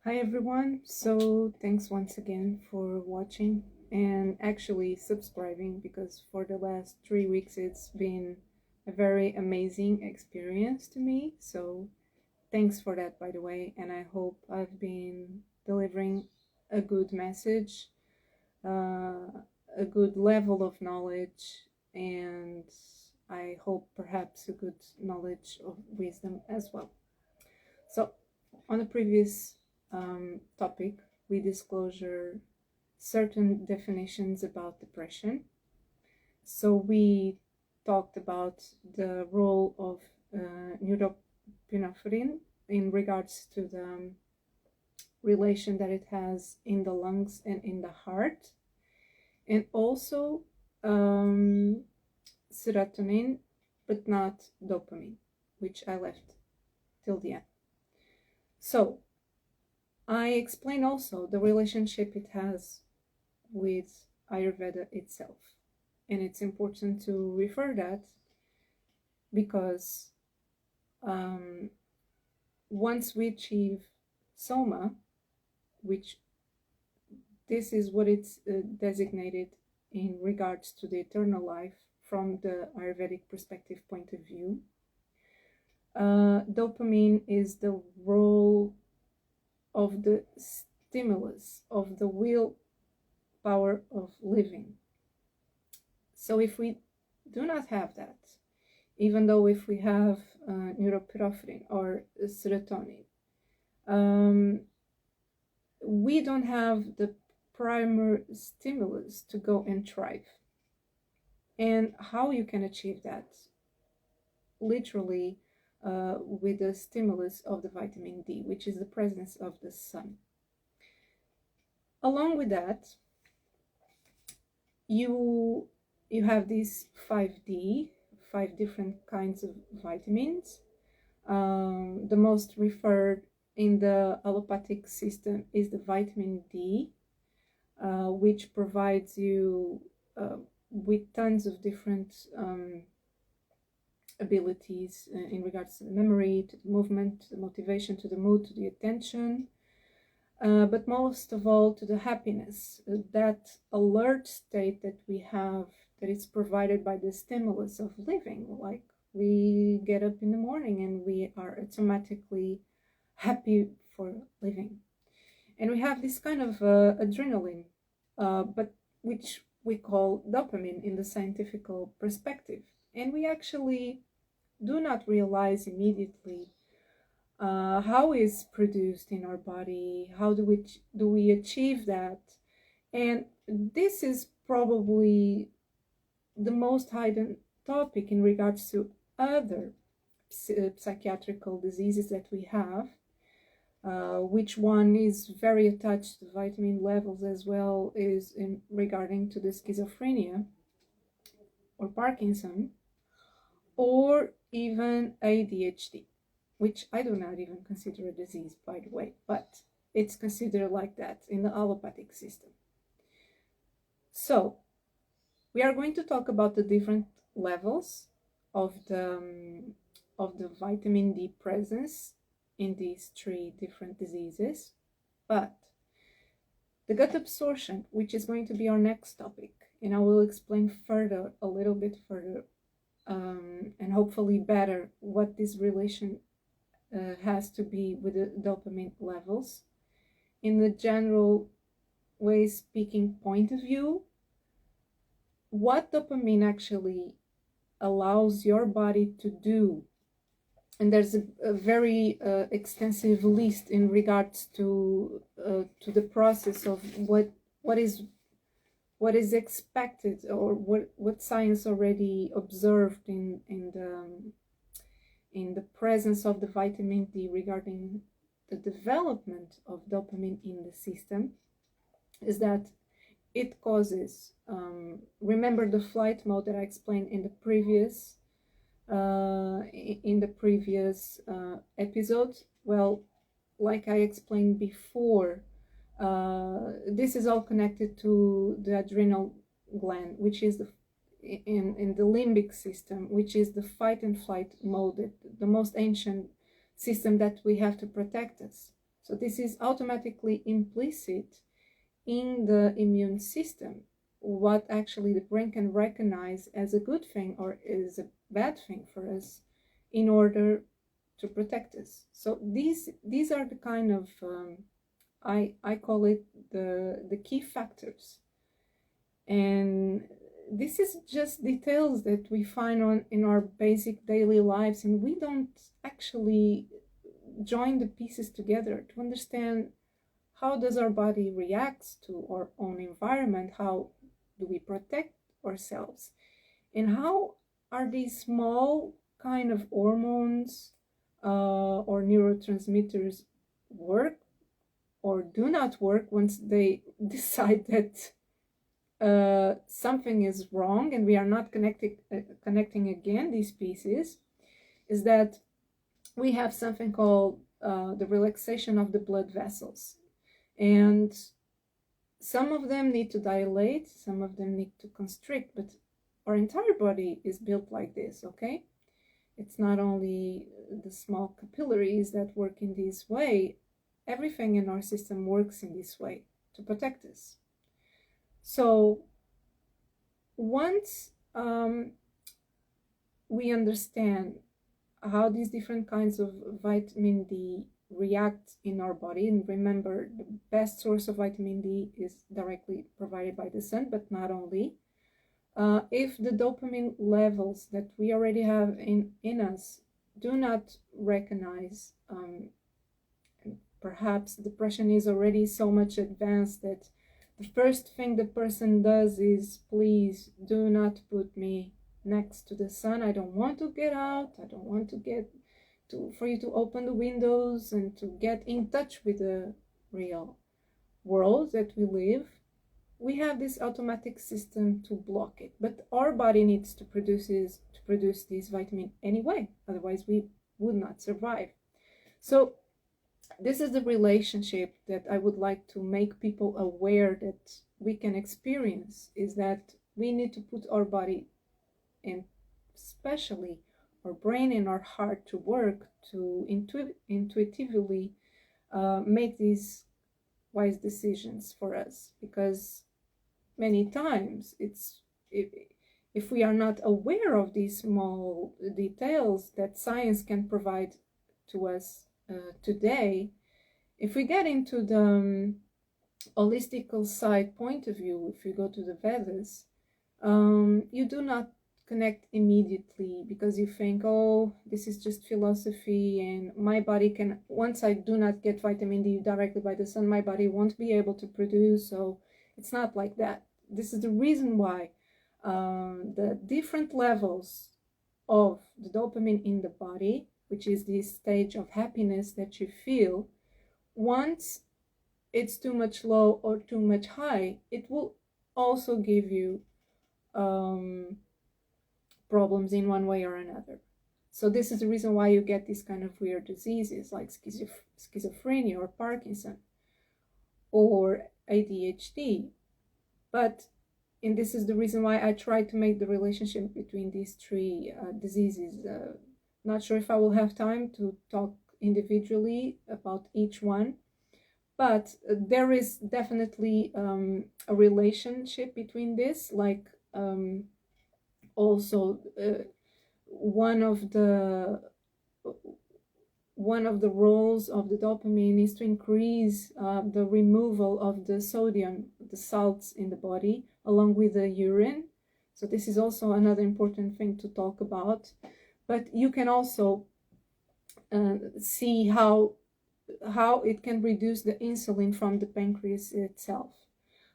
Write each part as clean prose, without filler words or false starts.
Hi everyone, so thanks once again for watching and actually subscribing, because for the last 3 weeks it's been a very amazing experience to me. So thanks for that, by the way, and I hope I've been delivering a good message, a good level of knowledge, and I hope perhaps a good knowledge of wisdom as well. So on the previous topic, we disclosure certain definitions about depression. So we talked about the role of neuropinephrine in regards to the relation that it has in the lungs and in the heart, and also serotonin, but not dopamine, which I left till the end. So I explain also the relationship it has with Ayurveda itself. And it's important to refer that because once we achieve soma, which this is what it's designated in regards to the eternal life from the Ayurvedic perspective point of view, dopamine is the role of the stimulus of the will power of living. So if we do not have that, even though if we have neuropinephrine or serotonin, we don't have the primary stimulus to go and thrive. And how you can achieve that? Literally with the stimulus of the vitamin D, which is the presence of the sun. Along with that, you have these 5D, 5 different kinds of vitamins. The most referred in the allopathic system is the vitamin D, which provides you with tons of different abilities in regards to the memory, to the movement, to the motivation, to the mood, to the attention, but most of all to the happiness, that alert state that we have, that is provided by the stimulus of living. Like we get up in the morning and we are automatically happy for living. And we have this kind of adrenaline, but which we call dopamine in the scientific perspective. And we actually do not realize immediately how is produced in our body, how do we achieve that. And this is probably the most hidden topic in regards to other psychiatrical diseases that we have, which one is very attached to vitamin levels as well, is in regarding to the schizophrenia or Parkinson, or even ADHD, which I do not even consider a disease, by the way, but it's considered like that in the allopathic system. So we are going to talk about the different levels of the vitamin D presence in these 3 different diseases. But the gut absorption, which is going to be our next topic, and I will explain further, a little bit further, and hopefully better, what this relation has to be with the dopamine levels. In the general way speaking point of view, what dopamine actually allows your body to do, and there's a very extensive list in regards to the process of what is expected, or what science already observed in the presence of the vitamin D regarding the development of dopamine in the system, is that it causes, remember the flight mode that I explained in the previous episode? Well, like I explained before, this is all connected to the adrenal gland, which is in the limbic system, which is the fight and flight mode, the most ancient system that we have to protect us. So this is automatically implicit in the immune system, what actually the brain can recognize as a good thing or is a bad thing for us in order to protect us. So these are the kind of I call it the key factors, and this is just details that we find in our basic daily lives, and we don't actually join the pieces together to understand how does our body reacts to our own environment, how do we protect ourselves, and how are these small kind of hormones or neurotransmitters work or do not work once they decide that something is wrong and we are not connecting again these pieces, is that we have something called the relaxation of the blood vessels. And some of them need to dilate, some of them need to constrict, but our entire body is built like this, okay? It's not only the small capillaries that work in this way, everything in our system works in this way to protect us. So once we understand how these different kinds of vitamin D react in our body, and remember, the best source of vitamin D is directly provided by the sun, but not only. If the dopamine levels that we already have in us do not recognize, perhaps depression is already so much advanced that the first thing the person does is, please do not put me next to the sun. I don't want to get out. I don't want to for you to open the windows and to get in touch with the real world that we live. We have this automatic system to block it, but our body needs to produce this vitamin anyway, otherwise we would not survive. So this is the relationship that I would like to make people aware that we can experience, is that we need to put our body, and especially our brain and our heart, to work to intuitively make these wise decisions for us, because many times if we are not aware of these small details that science can provide to us today, if we get into the holistical side point of view, if you go to the Vedas, you do not connect immediately because you think, oh, this is just philosophy, and my body can, once I do not get vitamin D directly by the sun, my body won't be able to produce. So it's not like that. This is the reason why the different levels of the dopamine in the body, which is this stage of happiness that you feel, once it's too much low or too much high, it will also give you problems in one way or another. So this is the reason why you get these kind of weird diseases like schizophrenia or Parkinson or ADHD. And this is the reason why I try to make the relationship between these three diseases. Not sure if I will have time to talk individually about each one, but there is definitely a relationship between this, like also one of the roles of the dopamine is to increase the removal of the sodium, the salts in the body, along with the urine. So this is also another important thing to talk about. But you can also see how it can reduce the insulin from the pancreas itself,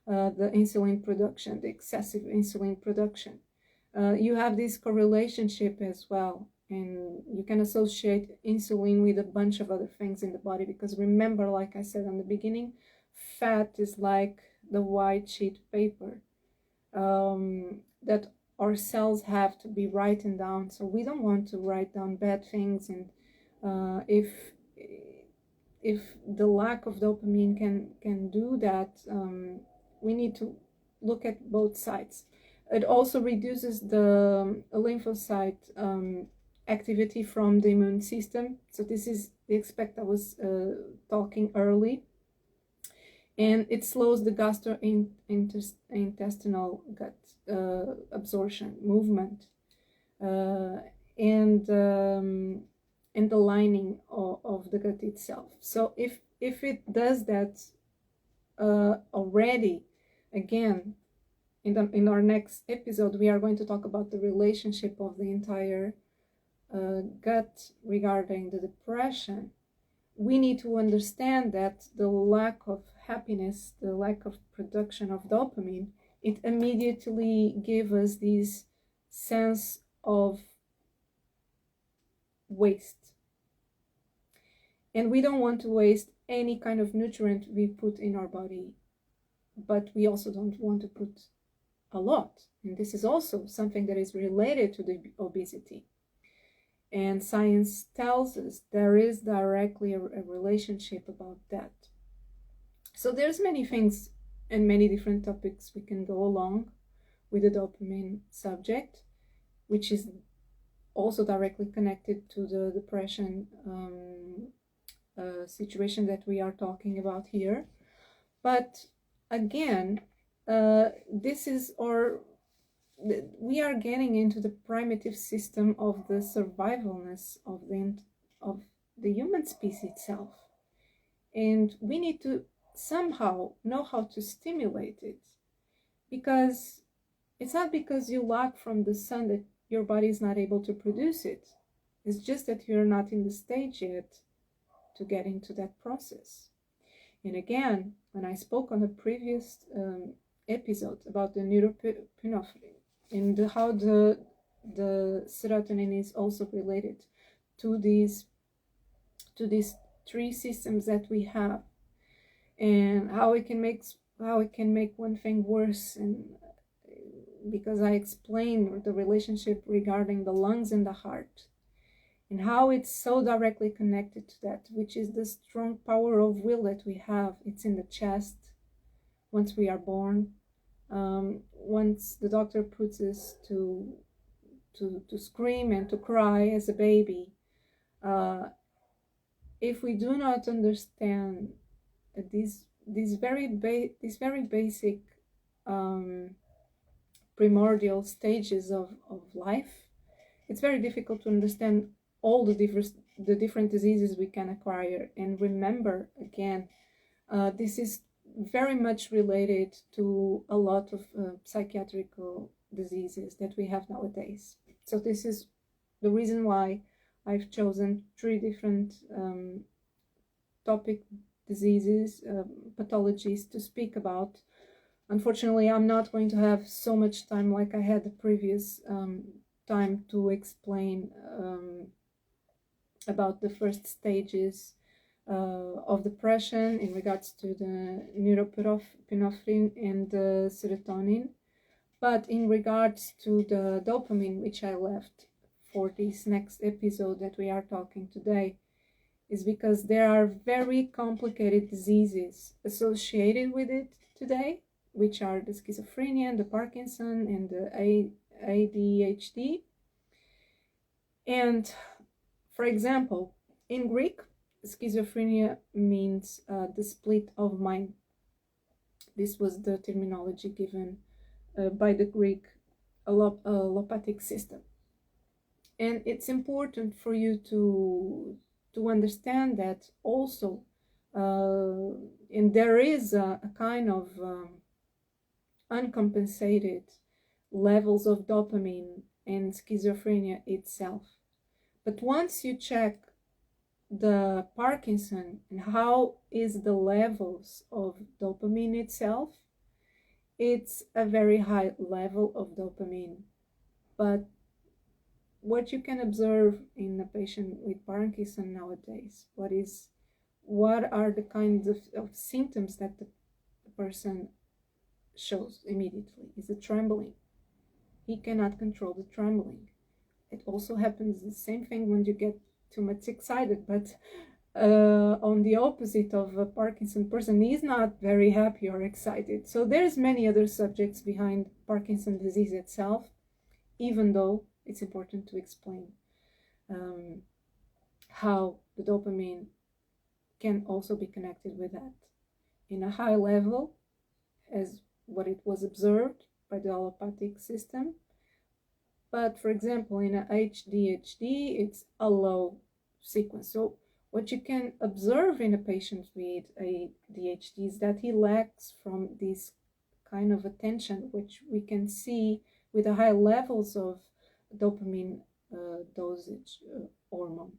the insulin production, the excessive insulin production. You have this correlationship as well, and you can associate insulin with a bunch of other things in the body, because remember, like I said in the beginning, fat is like the white sheet paper that our cells have to be written down. So we don't want to write down bad things, and if the lack of dopamine can do that, we need to look at both sides. It also reduces the lymphocyte activity from the immune system. So this is the aspect I was talking early. And it slows the gastrointestinal gut absorption, movement, and the lining of the gut itself. So if it does that already, again, in our next episode, we are going to talk about the relationship of the entire gut regarding the depression. We need to understand that the lack of happiness, the lack of production of dopamine, it immediately gives us this sense of waste. And we don't want to waste any kind of nutrient we put in our body, but we also don't want to put a lot. And this is also something that is related to the obesity. And science tells us there is directly a relationship about that. So there's many things and many different topics we can go along with the dopamine subject, which is also directly connected to the depression situation that we are talking about here. But again, this is we are getting into the primitive system of the survivalness of the human species itself, and we need to somehow know how to stimulate it, because it's not because you lack from the sun that your body is not able to produce it. It's just that you're not in the stage yet to get into that process. And again, when I spoke on the previous episode about the neuropinephrine and how the serotonin is also related to these three systems that we have, and how it can make one thing worse, and because I explained the relationship regarding the lungs and the heart, and how it's so directly connected to that, which is the strong power of will that we have. It's in the chest once we are born. Once the doctor puts us to scream and to cry as a baby, if we do not understand these very basic primordial stages of life, it's very difficult to understand all the different diseases we can acquire. And remember, again, this is very much related to a lot of psychiatric diseases that we have nowadays. So this is the reason why I've chosen 3 different topic diseases, pathologies to speak about. Unfortunately, I'm not going to have so much time like I had the previous time to explain about the first stages of depression in regards to the norepinephrine and the serotonin. But in regards to the dopamine, which I left for this next episode that we are talking today, is because there are very complicated diseases associated with it today, which are the schizophrenia, the Parkinson, and the ADHD. And for example, in Greek, schizophrenia means the split of mind. This was the terminology given by the Greek allopathic system. And it's important for you to understand that also, and there is a kind of uncompensated levels of dopamine in schizophrenia itself. But once you check the Parkinson and how is the levels of dopamine itself, it's a very high level of dopamine. But what you can observe in a patient with Parkinson nowadays, what are the kinds of symptoms that the person shows immediately? Is the trembling. He cannot control the trembling. It also happens the same thing when you get too much excited, but on the opposite of a Parkinson person, he's not very happy or excited. So there's many other subjects behind Parkinson's disease itself, even though it's important to explain how the dopamine can also be connected with that in a high level, as what it was observed by the allopathic system. But for example, in a ADHD, it's a low sequence. So what you can observe in a patient with ADHD is that he lacks from this kind of attention, which we can see with the high levels of dopamine dosage hormone.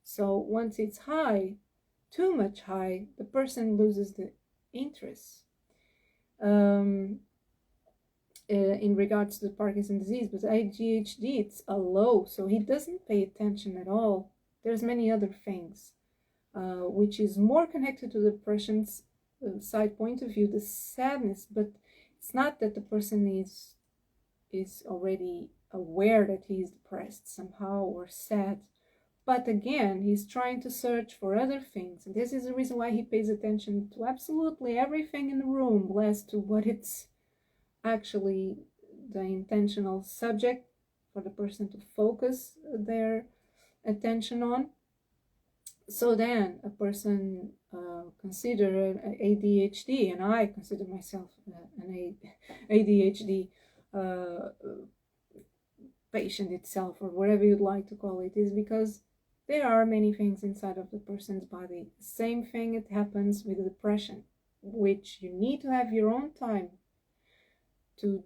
So once it's high, too much high, the person loses the interest. In regards to Parkinson's disease, but ADHD, it's a low, so he doesn't pay attention at all. There's many other things, which is more connected to the depression's side point of view, the sadness, but it's not that the person is already aware that he is depressed somehow or sad. But again, he's trying to search for other things. And this is the reason why he pays attention to absolutely everything in the room, less to what it's actually the intentional subject for the person to focus their attention on. So then a person consider an ADHD, and I consider myself an ADHD patient itself, or whatever you'd like to call it, is because there are many things inside of the person's body. Same thing it happens with depression, which you need to have your own time to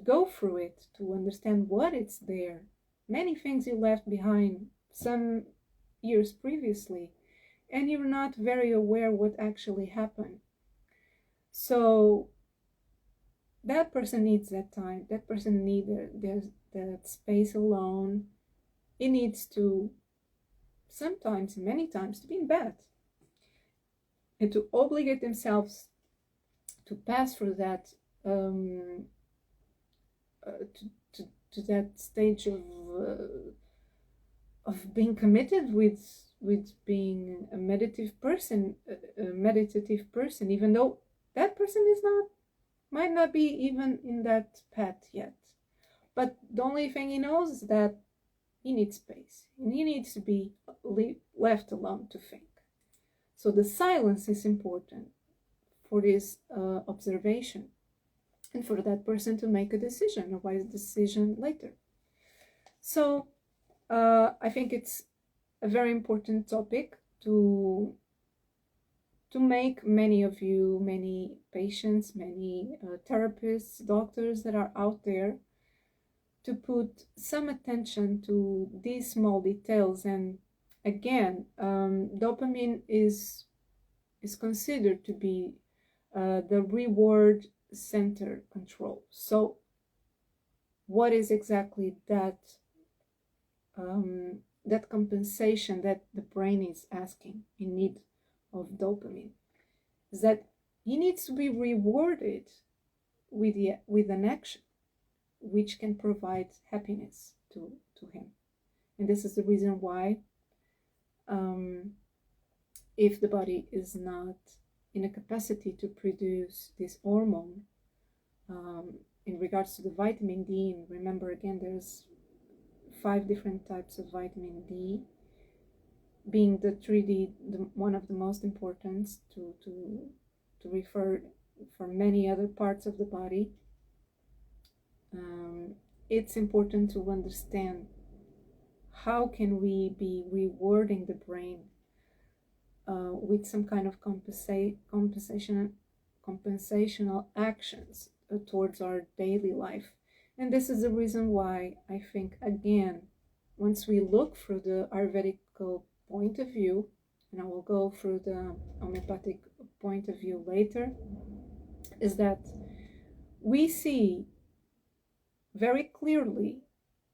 go through it, to understand what it's there. Many things you left behind some years previously, and you're not very aware what actually happened. So that person needs that time. That person needs that space alone. He needs to, sometimes, many times, to be in bed and to obligate themselves to pass through that, to that stage of being committed with being a meditative person, even though that person might not be even in that path yet. But the only thing he knows is that he needs space, and he needs to be left alone to think. So the silence is important for this observation, and for that person to make a decision, a wise decision later. So I think it's a very important topic to make many of you, many patients, many therapists, doctors that are out there, to put some attention to these small details. And again, dopamine is considered to be the reward center control. So what is exactly that that compensation that the brain is asking in need of dopamine? Is that he needs to be rewarded with an action which can provide happiness to him. And this is the reason why if the body is not in a capacity to produce this hormone, in regards to the vitamin D, and remember again, there's 5 different types of vitamin D, being the 3D one of the most important to refer for many other parts of the body. It's important to understand how can we be rewarding the brain with some kind of compensational actions towards our daily life. And this is the reason why I think, again, once we look through the Ayurvedic point of view, and I will go through the homeopathic point of view later, is that we see very clearly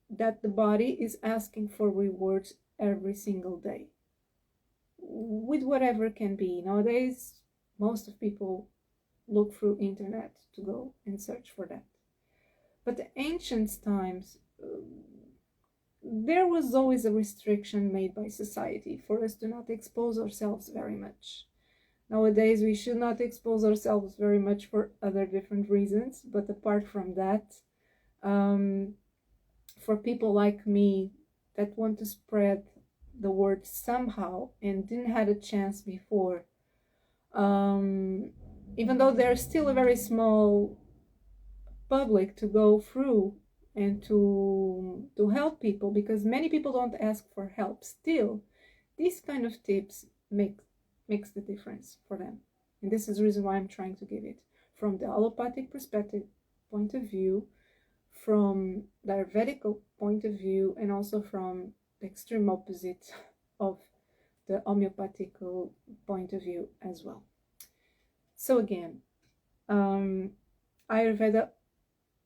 that the body is asking for rewards every single day, with whatever can be. Nowadays, most of people look through internet to go and search for that. But the ancient times, there was always a restriction made by society for us to not expose ourselves very much. Nowadays, we should not expose ourselves very much for other different reasons, but apart from that, for people like me that want to spread the word somehow and didn't had a chance before, even though they're still a very small public to go through and to help people, because many people don't ask for help. Still, these kind of tips makes the difference for them, and this is the reason why I'm trying to give it from the allopathic perspective point of view, from the Ayurvedic point of view, and also from the extreme opposite of the homeopathic point of view as well. So again, Ayurveda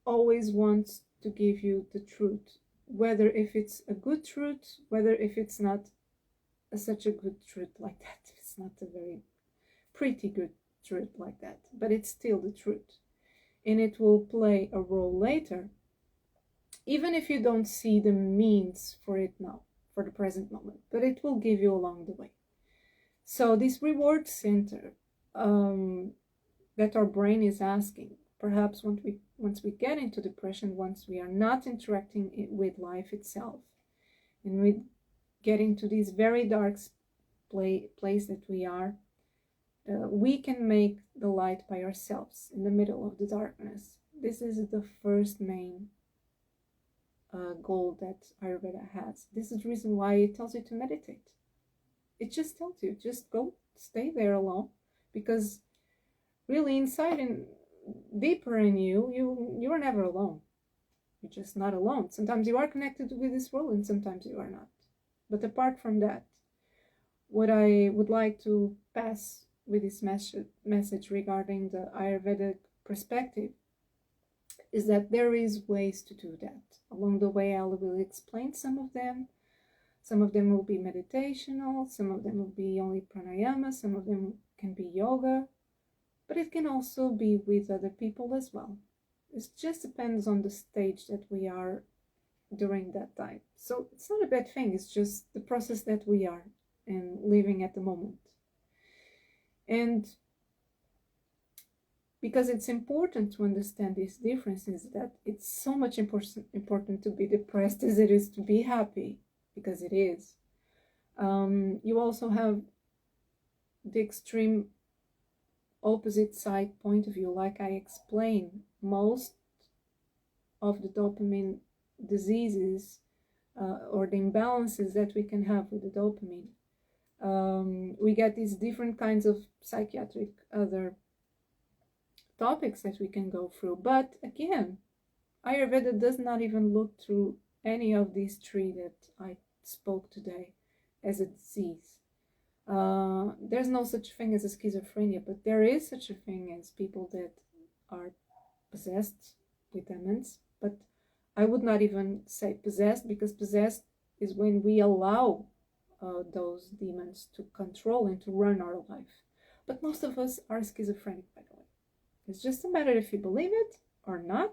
always wants to give you the truth, whether if it's a good truth, whether if it's not such a good truth like that. It's not a very pretty good truth like that, but it's still the truth. And it will play a role later, even if you don't see the means for it now, for the present moment, but it will give you along the way. So this reward center that our brain is asking, perhaps once we get into depression, once we are not interacting with life itself, and we get into this very dark place that we are, we can make the light by ourselves in the middle of the darkness. This is the first main goal that Ayurveda has. This is the reason why it tells you to meditate. It just tells you, just go, stay there alone, because really inside and deeper in you are never alone. You're just not alone. Sometimes you are connected with this world and sometimes you are not. But apart from that, what I would like to pass with this message regarding the Ayurvedic perspective is that there is ways to do that. Along the way, I will explain some of them. Some of them will be meditational, some of them will be only pranayama, some of them can be yoga, but it can also be with other people as well. It just depends on the stage that we are during that time. So it's not a bad thing, it's just the process that we are and living at the moment. And because it's important to understand these differences, that it's so much important to be depressed as it is to be happy, because it is. You also have the extreme opposite side point of view. Like I explained, most of the dopamine diseases or the imbalances that we can have with the dopamine, we get these different kinds of psychiatric other topics that we can go through. But again, Ayurveda does not even look through any of these three that I spoke today as a disease. There's no such thing as a schizophrenia, but there is such a thing as people that are possessed with demons. But I would not even say possessed, because possessed is when we allow those demons to control and to run our life. But most of us are schizophrenic, by the way. It's just a matter if you believe it or not.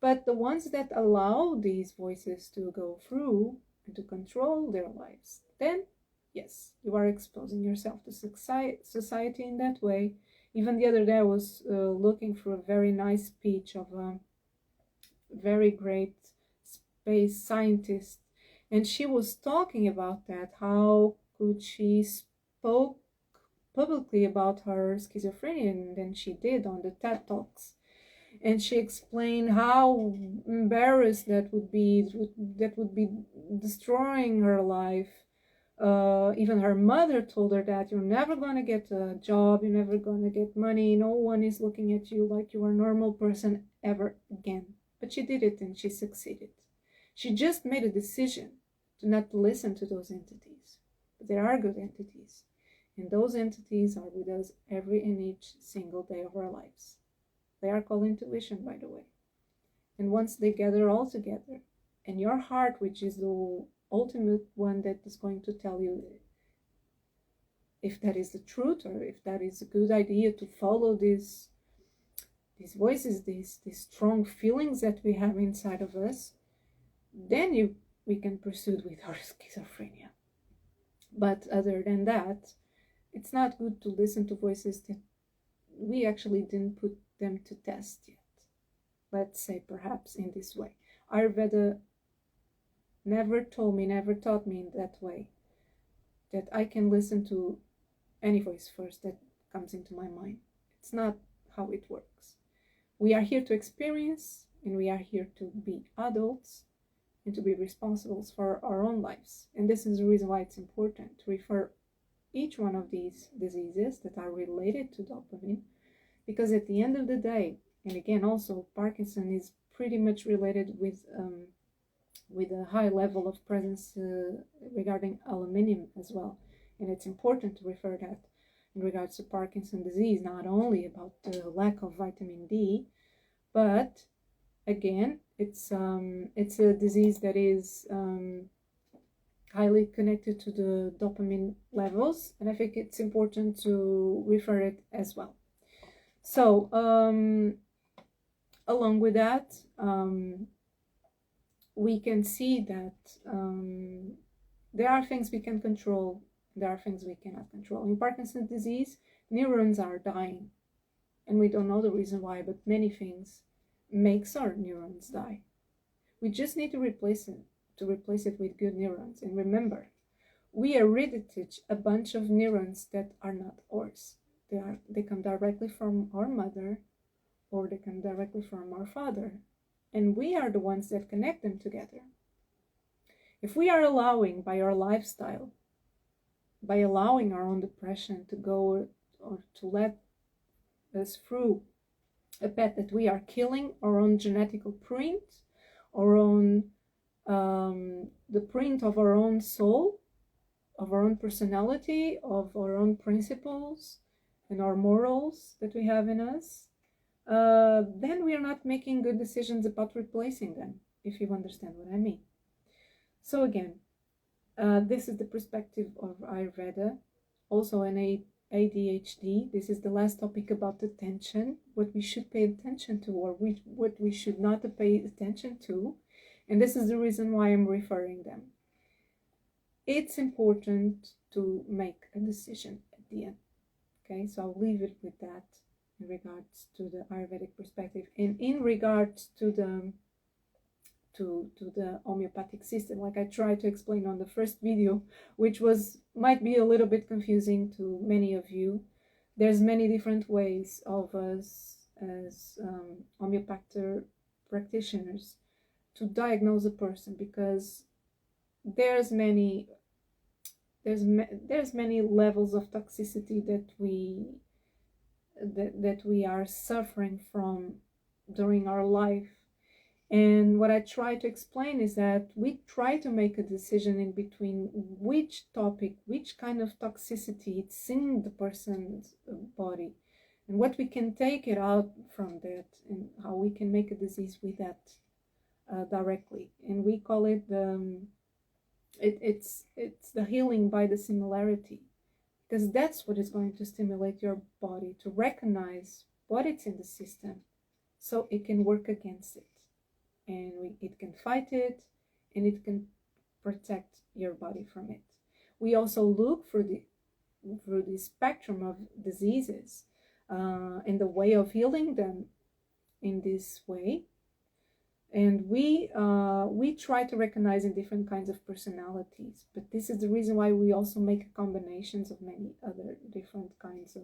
But the ones that allow these voices to go through and to control their lives, then yes, you are exposing yourself to society in that way. Even the other day I was looking for a very nice speech of a very great space scientist, and she was talking about that, how could she spoke publicly about her schizophrenia, and then she did on the TED Talks. And she explained how embarrassed that would be destroying her life. Even her mother told her that you're never going to get a job, you're never going to get money, no one is looking at you like you are a normal person ever again. But she did it and she succeeded. She just made a decision to not listen to those entities. But there are good entities. And those entities are with us every and each single day of our lives. They are called intuition, by the way. And once they gather all together, and your heart, which is the ultimate one that is going to tell you if that is the truth or if that is a good idea to follow these voices, these strong feelings that we have inside of us, then we can pursue with our schizophrenia. But other than that, it's not good to listen to voices that we actually didn't put them to test yet. Let's say perhaps in this way. Ayurveda never told me, never taught me in that way, that I can listen to any voice first that comes into my mind. It's not how it works. We are here to experience, and we are here to be adults and to be responsible for our own lives. And this is the reason why it's important to refer each one of these diseases that are related to dopamine, because at the end of the day, and again also Parkinson is pretty much related with a high level of presence regarding aluminium as well. And it's important to refer that in regards to Parkinson's disease, not only about the lack of vitamin D, but again, it's a disease that is highly connected to the dopamine levels, and I think it's important to refer it as well. So along with that, we can see that there are things we can control, there are things we cannot control. In Parkinson's disease, neurons are dying, and we don't know the reason why, but many things makes our neurons die. We just need to replace it with good neurons. And remember, we hereditated a bunch of neurons that are not ours. They come directly from our mother, or they come directly from our father, and we are the ones that connect them together. If we are allowing, by our lifestyle, by allowing our own depression to go, or to let us through a path that we are killing our own genetical print, our own the print of our own soul, of our own personality, of our own principles and our morals that we have in us, then we are not making good decisions about replacing them, if you understand what I mean. So again, this is the perspective of Ayurveda. Also in ADHD, this is the last topic about attention, what we should pay attention to, or what we should not pay attention to. And this is the reason why I'm referring them. It's important to make a decision at the end. Okay, so I'll leave it with that in regards to the Ayurvedic perspective. And in regards to the homeopathic system, like I tried to explain on the first video, which might be a little bit confusing to many of you. There's many different ways of us as homeopathic practitioners to diagnose a person, because there's many levels of toxicity that we are suffering from during our life. And what I try to explain is that we try to make a decision in between which topic, which kind of toxicity it's in the person's body, and what we can take it out from that, and how we can make a disease with that directly. And we call it it's the healing by the similarity, because that's what is going to stimulate your body to recognize what it's in the system, so it can work against it. And it can fight it, and it can protect your body from it. We also look through the spectrum of diseases and the way of healing them in this way. And we try to recognize in different kinds of personalities. But this is the reason why we also make combinations of many other different kinds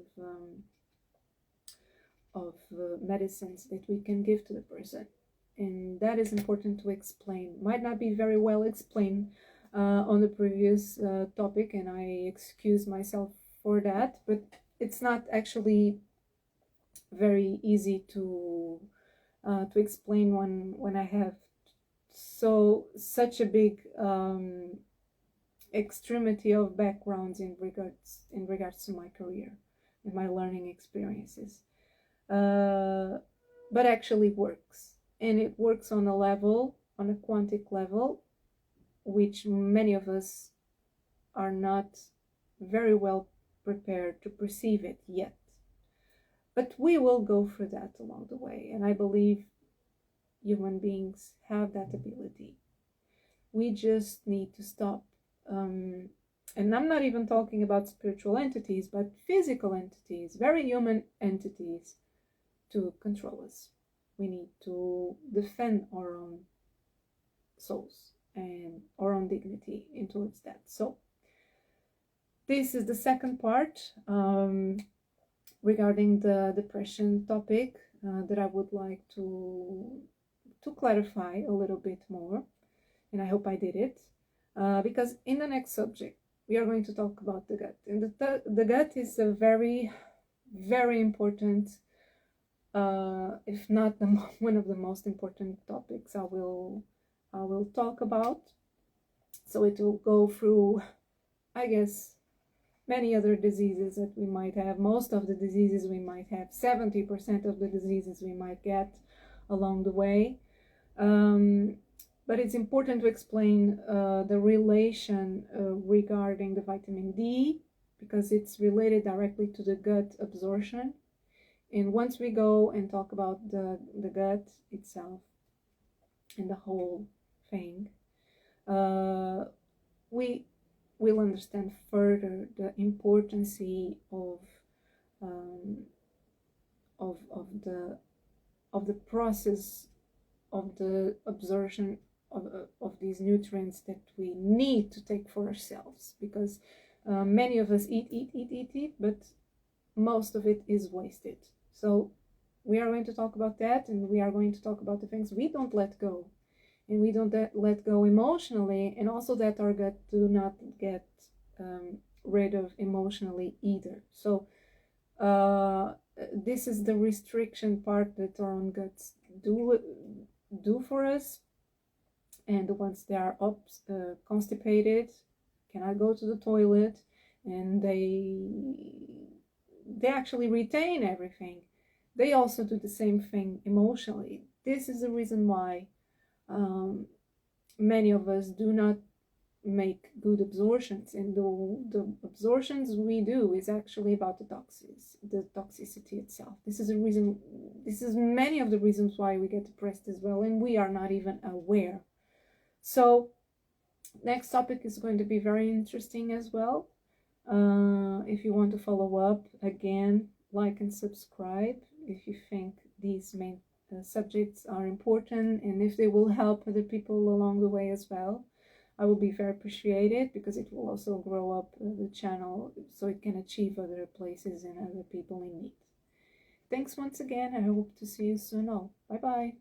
of medicines that we can give to the person. And that is important to explain. Might not be very well explained on the previous topic, and I excuse myself for that, but it's not actually very easy to explain when I have such a big extremity of backgrounds in regards to my career and my learning experiences. But actually works. And it works on a quantic level, which many of us are not very well prepared to perceive it yet. But we will go through that along the way, and I believe human beings have that ability. We just need to stop. And I'm not even talking about spiritual entities, but physical entities, very human entities, to control us. We need to defend our own souls. and our own dignity in towards that. So this is the second part regarding the depression topic that I would like to clarify a little bit more, and I hope I did it, because in the next subject we are going to talk about the gut, and the gut is a very, very important, if not one of the most important topics I will talk about. So it will go through, I guess, many other diseases that we might have, most of the diseases we might have, 70% of the diseases we might get along the way. But it's important to explain the relation regarding the vitamin D, because it's related directly to the gut absorption. And once we go and talk about the gut itself and the whole thing, we will understand further the importance of the process of the absorption of these nutrients that we need to take for ourselves, because many of us eat, but most of it is wasted. So we are going to talk about that, and we are going to talk about the things we don't let go, and we don't let go emotionally, and also that our gut do not get rid of emotionally either. So this is the restriction part that our own guts do for us. And once they are constipated, cannot go to the toilet, and they actually retain everything, they also do the same thing emotionally. This is the reason why many of us do not make good absorptions, and the absorptions we do is actually about the toxicity itself. This is many of the reasons why we get depressed as well, and we are not even aware. So next topic is going to be very interesting as well. If you want to follow up, again, like and subscribe if you think these main subjects are important, and if they will help other people along the way as well, I will be very appreciated, because it will also grow up the channel so it can achieve other places and other people in need. Thanks once again. I hope to see you soon all. Bye bye.